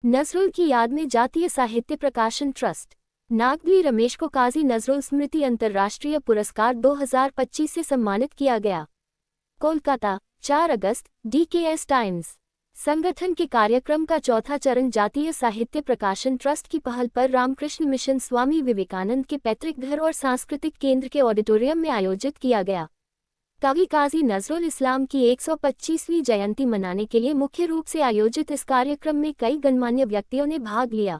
नजरुल की याद में जातीय साहित्य प्रकाशन ट्रस्ट नागली रमेश को काजी नजरुल स्मृति अंतर्राष्ट्रीय पुरस्कार 2025 से सम्मानित किया गया। कोलकाता 4 अगस्त DKS टाइम्स। संगठन के कार्यक्रम का चौथा चरण जातीय साहित्य प्रकाशन ट्रस्ट की पहल पर रामकृष्ण मिशन स्वामी विवेकानंद के पैतृक घर और सांस्कृतिक केंद्र के ऑडिटोरियम में आयोजित किया गया। कवि काजी नजरुल इस्लाम की 125वीं जयंती मनाने के लिए मुख्य रूप से आयोजित इस कार्यक्रम में कई गणमान्य व्यक्तियों ने भाग लिया।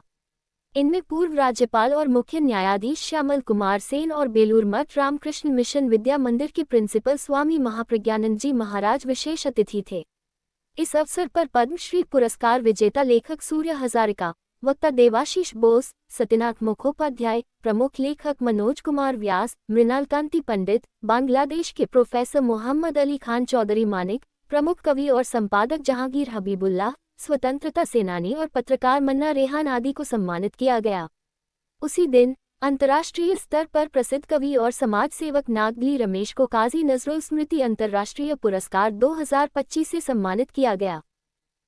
इनमें पूर्व राज्यपाल और मुख्य न्यायाधीश श्यामल कुमार सेन और बेलूर मठ रामकृष्ण मिशन विद्या मंदिर के प्रिंसिपल स्वामी महाप्रज्ञानंद जी महाराज विशेष अतिथि थे। इस अवसर पर पद्मश्री पुरस्कार विजेता लेखक सूर्य हजारिका, वक्ता देवाशीष बोस, सत्यनाथ मुखोपाध्याय, प्रमुख लेखक मनोज कुमार व्यास, मृणाल कांति पंडित, बांग्लादेश के प्रोफेसर मोहम्मद अली खान चौधरी मानिक, प्रमुख कवि और संपादक जहांगीर हबीबुल्लाह, स्वतंत्रता सेनानी और पत्रकार मन्ना रेहान आदि को सम्मानित किया गया। उसी दिन अंतर्राष्ट्रीय स्तर पर प्रसिद्ध कवि और समाज सेवक नागली रमेश को काजी नजरुल स्मृति अंतर्राष्ट्रीय पुरस्कार 2025 से सम्मानित किया गया।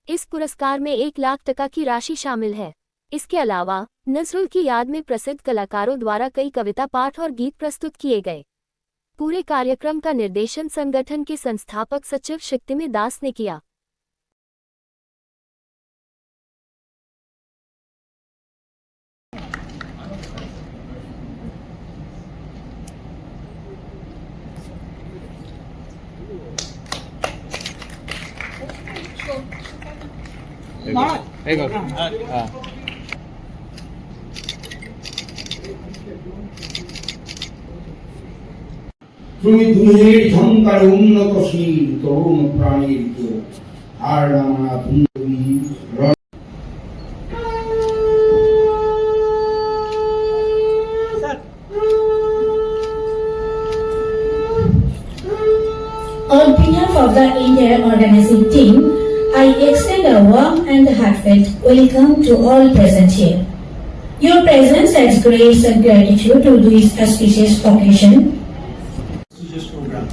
इस पुरस्कार में 1 लाख टका की राशि शामिल है। इसके अलावा नजरुल की याद में प्रसिद्ध कलाकारों द्वारा कई कविता पाठ और गीत प्रस्तुत किए गए। पूरे कार्यक्रम का निर्देशन संगठन के संस्थापक सचिव शक्तिमें दास ने किया। তুমি দুনিয়ার ঝংকার উন্নতশীল তরুণ প্রাণীর কেউ আর নামা তুমি On behalf of the India organizing team, I extend a warm and heartfelt welcome to all present here. Your presence adds grace and gratitude to this auspicious occasion. Program.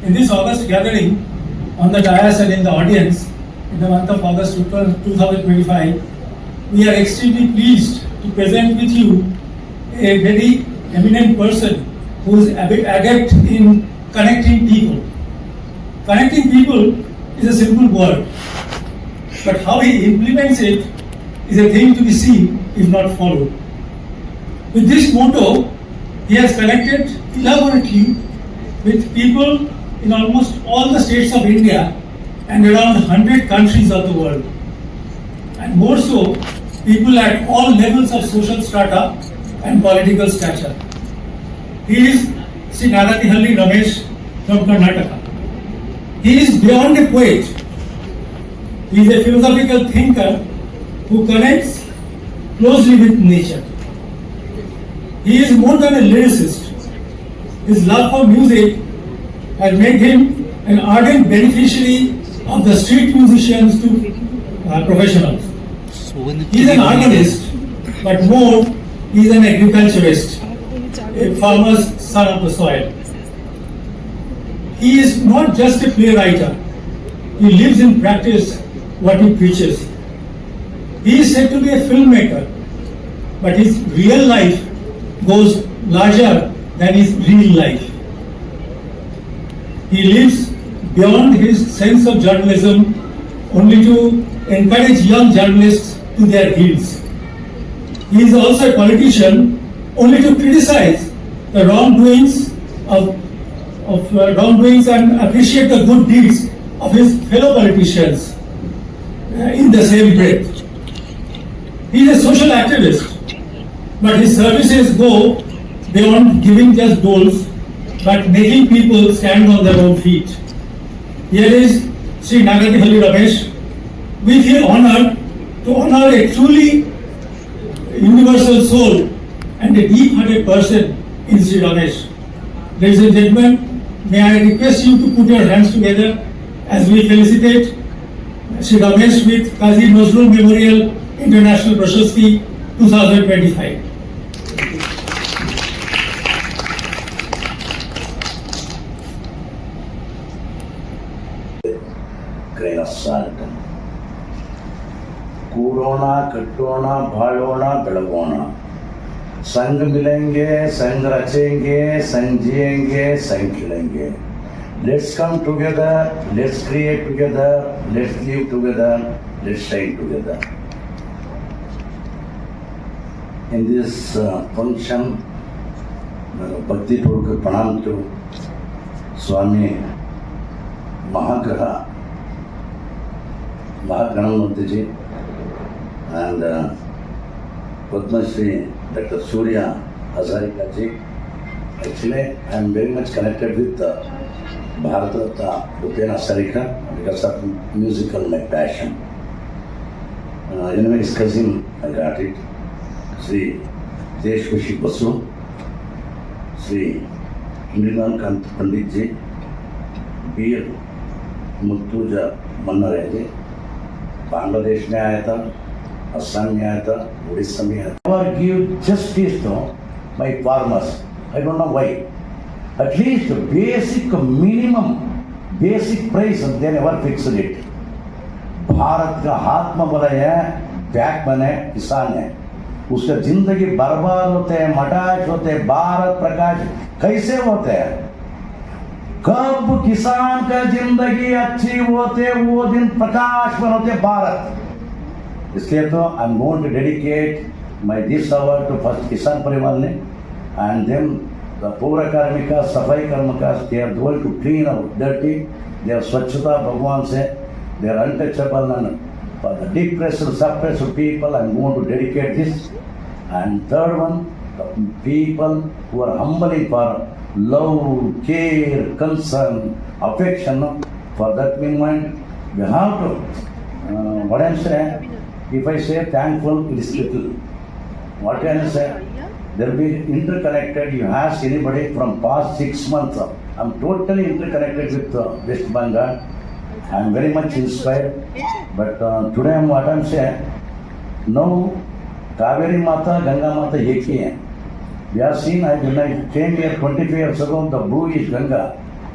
In this August gathering, on the dais and in the audience, in the month of August 2025, we are extremely pleased to present with you a very eminent person who is adept in connecting people. Connecting people is a simple word, but how he implements it is a thing to be seen if not followed. With this motto, he has connected elaborately with people in almost all the states of India and around 100 countries of the world. And more so, people at all levels of social strata and political stature. He is Sri Nagatihalli Ramesh from Karnataka. He is beyond a poet. He is a philosophical thinker who connects closely with nature. He is more than a lyricist. His love for music has made him an ardent beneficiary of the street musicians to professionals. He is an artist, but more, he is an agriculturist, a farmer's son of the soil. He is not just a playwright. He lives in practice what he preaches. He is said to be a filmmaker, but his real life goes larger than his real life. He lives beyond his sense of journalism only to encourage young journalists to their heels. He is also a politician only to criticize the wrongdoings and appreciate the good deeds of his fellow politicians in the same breath. He is a social activist, but his services go beyond giving just doles, but making people stand on their own feet. Here is Sri Nagatihalli Ramesh. We feel honored to honor a truly universal soul and a deep-hearted person in Sri Ramesh. Ladies and gentlemen, may I request you to put your hands together as we felicitate Sri Ramesh with Kazi Nazrul Memorial International Prashasti 2025. Creação, cura ಕೂಡೋಣ ಕಟ್ಟೋಣ ಬಾಳೋಣ ಬೆಳಗೋಣ संग मिलेंगे संग रचेंगे संग जिएंगे संग खिलेंगे let's come together let's create together let's live together let's shine together in this function bhakti purvak pranam to Swami Mahaganamurti ji and Padma Shri Dr. Surya Hazarika ji. Actually, I am very much connected with Bharat Ratna Bhupena Hazarika because of musical my passion. Anyway, his cousin, I got it. Sri Deshvashi Basu, Sri Indranand Pandit ji, Veer Murtuza Mannare ji, Bangladesh में आया था, Assam में आया था, Odisha में आया था. Never give justice to my farmers. I don't know why. At least basic minimum, basic price they never fixed it. Bharat का आत्मबल है, बैकबोन है, किसान है. उसका जिंदगी बर्बाद होते हैं, मटाज होते हैं, भारत प्रकाश कैसे होते हैं? कब किसान का जिंदगी अच्छी होते वो दिन प्रकाश बन होते भारत. इसलिए तो I am going to dedicate my this award to first kisan parivar ने and then the pourakarmika safai karmaka they are going to clean out dirty they are swachhata bhagwan से they are untouchable and for the depressed suppressed people I am going to dedicate this and third one the people who are humbling for love, care, concern, affection. For that meanwhile, we have to, what I am saying, if I say thankful, it is little. What can I say? There will be interconnected. You ask anybody from past 6 months, I am totally interconnected with West Bengal. I am very much inspired. But today what I am saying, now Kaveri Mata, Ganga Mata, एक ही है. We have seen, when I came here 25 years ago, the blue is Ganga.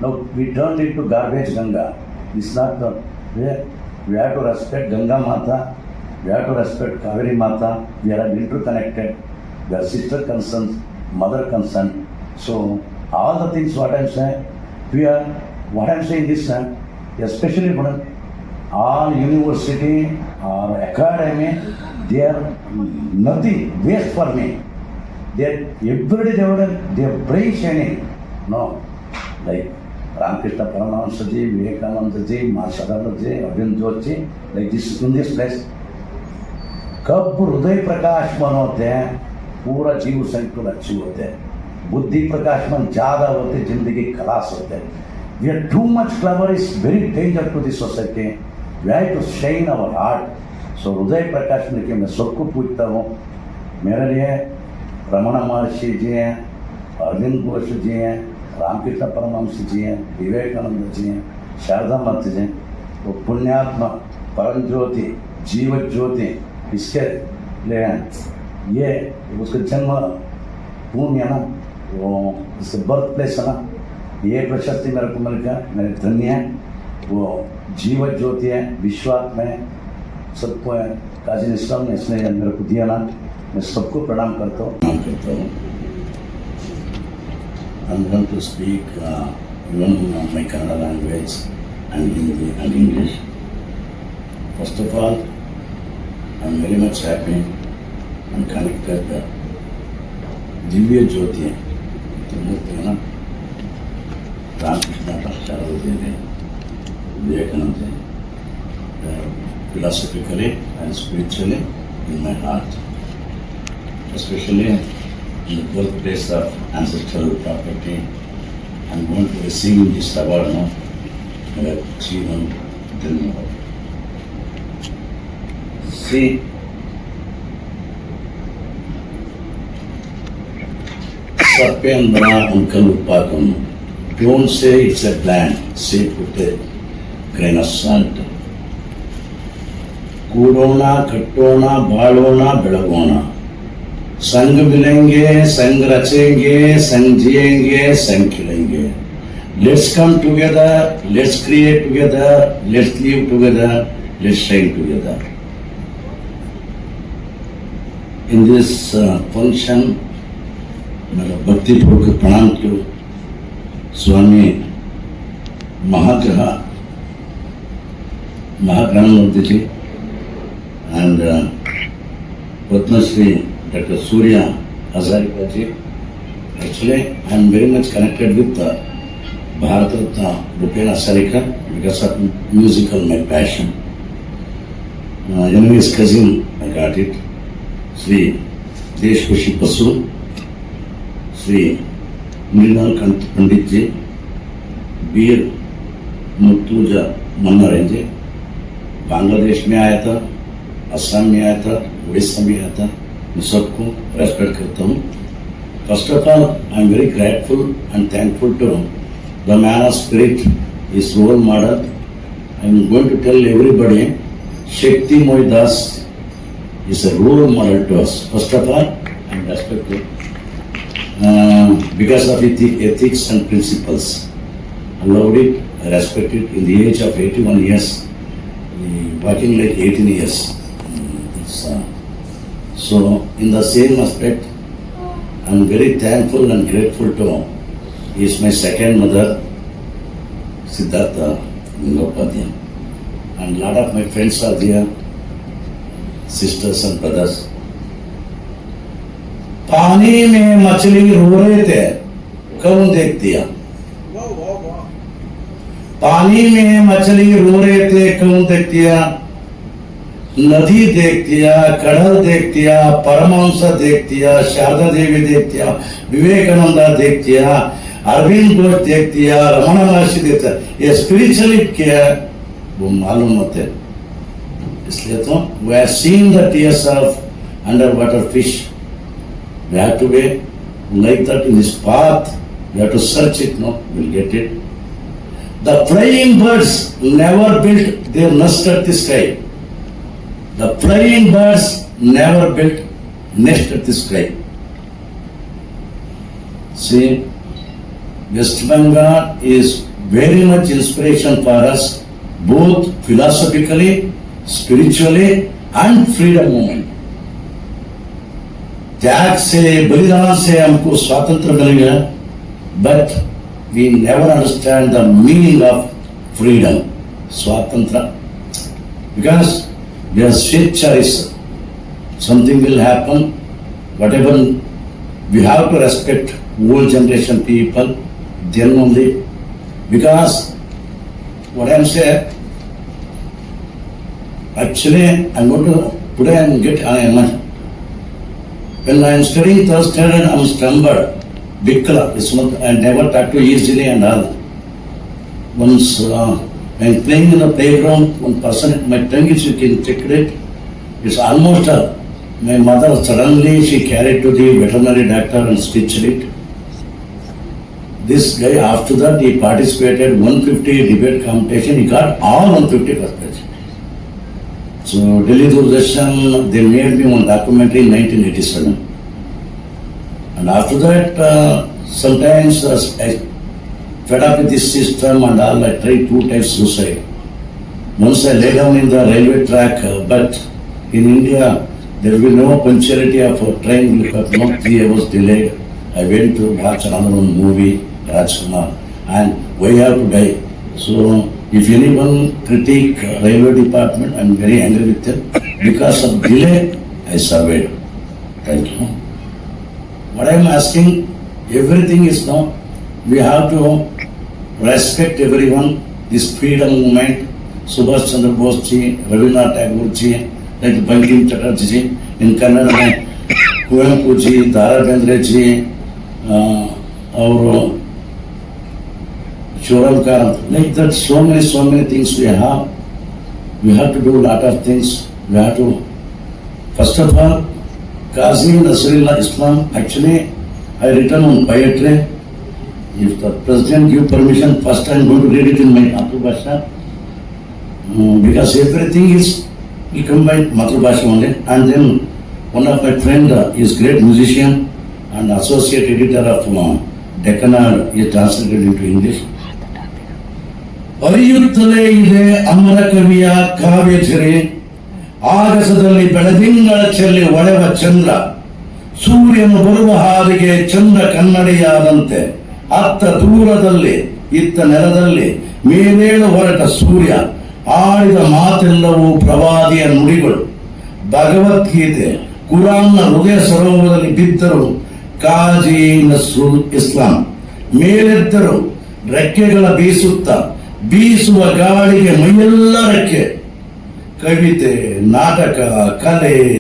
Now we turned it to garbage Ganga. It's not the way. We have to respect Ganga Mata. We have to respect Kaveri Mata. We are interconnected. We are sister concerns, mother concern. So all the things what I am saying, we are, what I am saying this time, especially for all university or academy, they are nothing, waste for me. Every day they are brain shining. No, like Ramakrishna Paramahansa ji, Vivekananda ji, Mahasadavananda ji, Arvind Joshi ji, like this in this place. कब हृदय प्रकाशमान होते हैं, पूरा जीव संकुल अच्छे होते हैं. बुद्धि प्रकाशमान ज्यादा होते, जिंदगी खलास होते हैं. We are too much clever is very danger to the society. We have to shine our heart. So हृदय प्रकाशमान के मैं सबको पूछता हूँ. मेरे लिए रमण महर्षि जी हैं, अरविंद घोष जी हैं, रामकृष्ण परमहंस जी हैं, विवेकानंद जी हैं, शारदा माता जी हैं. वो पुण्यात्मा परम ज्योति जीव ज्योति इसके लिए ये उसका जन्म भूमि है ना, वो इसका बर्थ प्लेस है ना, ये प्रशस्ति मेरे को मिल गया, मेरे धन्य है. वो जीव ज्योति है, विश्वात्मा है, सबको है. काजी निष्ठाम ने इसने मेरे को दिया ना, मैं सबको प्रणाम करता हूँ. I'm going to speak even my Kannada language and Hindi and English. First of all, I'm very much happy and connected. Divya Jyoti, मूर्ति है ना, रामकृष्ण शारदा जी ने, Vivekananda ji, philosophically and spiritually in my heart. Especially in the birthplace of ancestral property. I'm going to receive this award now. Jeevan Dhanyavad. See, Sarpendra Uncle Upakam. Don't say it's a plant, say put a grain of salt. Kudona, Katona, Balona, Belagona. संग मिलेंगे संग रचेंगे संग जिएंगे संग खिलेंगे. Let's come together, let's create together, let's live together, let's shine together. in this function, मेरा भक्तिपूर्वक प्रणाम करो स्वामी महाग्राममूर्ति जी and Padma Shri Dr. Surya Hazarika ji. Actually, I am very much connected with Bharat Ratna Bhupena Hasarika because of musical, my passion. Anyways, cousin, I got it. Sri Deshkoshi Basu, Sri Mrinal Kant Pandit ji, Beer Murtuja Mannaran ji, Bangladesh में आया था, असम में आया था, उड़ीसा में आया था. मैं सबको रेस्पेक्ट करता हूँ. First of all I am very grateful and thankful to the man of spirit, is role model. I am going to tell everybody, Shakti Mohi Das is a role model to us. First of all, I am respectful because of ethics and principles. I loved it, I respect it. In the age of 81 years, working like 18 years. So, in the same aspect, I am very thankful and grateful to is my second mother, Siddhartha Lingopadhyay. And a lot of my friends are there, sisters and brothers. पानी में मछली रो रहे थे, कौन देख दिया? पानी में मछली रो रहे थे, कौन देख दिया? नदी देख दिया, कड़ल देख दिया, परमहंस देख दिया, शारदा देवी देख दिया, विवेकानंदा देख दिया, अरविंद घोष देख दिया, रमण महर्षि देख दिया. ये स्पिरिचुअली क्या है वो मालूम होते. इसलिए तो we are seeing the tears of underwater fish. We have to be like that in this path. We have to search it. No, we'll get it. The flying birds never built their nest at the sky. The flying birds never built nest at the sky. See, West Bengal is very much inspiration for us, both philosophically, spiritually, and freedom movement. त्याग से, बलिदान से हमको स्वातंत्र मिल गया, but we never understand the meaning of freedom, swatantra, because we are sweet choice. Something will happen, whatever, we have to respect old generation people, then only, because what I am saying, actually I am going to, today I am get, when I am studying third standard, I am stumbled. Bikla, it's not, I never talk to easily and all. Once when playing in the playground, one person, my tongue is, you can check it, it's almost my mother suddenly she carried to the veterinary doctor and stitched it. This guy, after that, he participated 150 debate competition, he got all 150 first place. So Delhi Doordarshan, they made me one documentary in 1987. And after that, sometimes I fed up with this system and all, I tried 2 times suicide. Once I lay down in the railway track, but in India, there will be no punctuality of a train, because not 3 hours delayed. I went to watch another one movie, Rajkumar, and why have to die? So, if anyone critique railway department, I am very angry with them. Because of delay, I surveyed. Thank you. What I am asking, everything is now, we have to respect everyone, this freedom movement, Subhash Chandra Bose ji, Rabindranath Tagore ji, like Bankim Chatterjee ji, in Kannada mein Kuvempu ji, Dara Bendre ji, or Shoram Karant, like that, so many things we have. We have to do a lot of things. We have to, first of all, Qazi Nasrullah Islam, actually, I written on poetry. If the president give permission, first I am going to read it in my Matrubhasha. Because everything is, we combine Matrubhasha only. And then one of my friend is great musician and associate editor of Deccanad, he translated into English. ಹರಿಯುತ್ತಲೇ ಇದೆ ಅಮರ ಕವಿಯ ಕಾವ್ಯ ಝರೆ, ಆಗಸದಲ್ಲಿ ಬೆಳದಿಂಗಳ ಚೆಲ್ಲಿ ಒಳೆವ ಚಂದ್ರ, ಸೂರ್ಯನು ಬರುವ ಹಾದಿಗೆ ಚಂದ್ರ ಕನ್ನಡಿಯಾದಂತೆ, ಅತ್ತ ದೂರದಲ್ಲಿ ಇತ್ತ ನೆಲದಲ್ಲಿ ಮೇಲೇಳು ಹೊರಟ ಸೂರ್ಯ, ಆಡಿದ ಮಾತೆಲ್ಲವೂ ಪ್ರವಾದಿಯ ನುಡಿಗಳು. ಭಗವದ್ಗೀತೆ ಕುರಾನ್ನ ಹೃದಯ ಸರೋವರದಲ್ಲಿ ಬಿದ್ದರು ಕಾಜಿ ನಸ್ರುಲ್ ಇಸ್ಲಾಂ. ಮೇಲೆದ್ದರು ರೆಕ್ಕೆಗಳ ಬೀಸುತ್ತ, ಬೀಸುವ ಗಾಳಿಗೆ ಮೈಯೆಲ್ಲ ರೆಕ್ಕೆ. ಕವಿತೆ, ನಾಟಕ, ಕಲೆ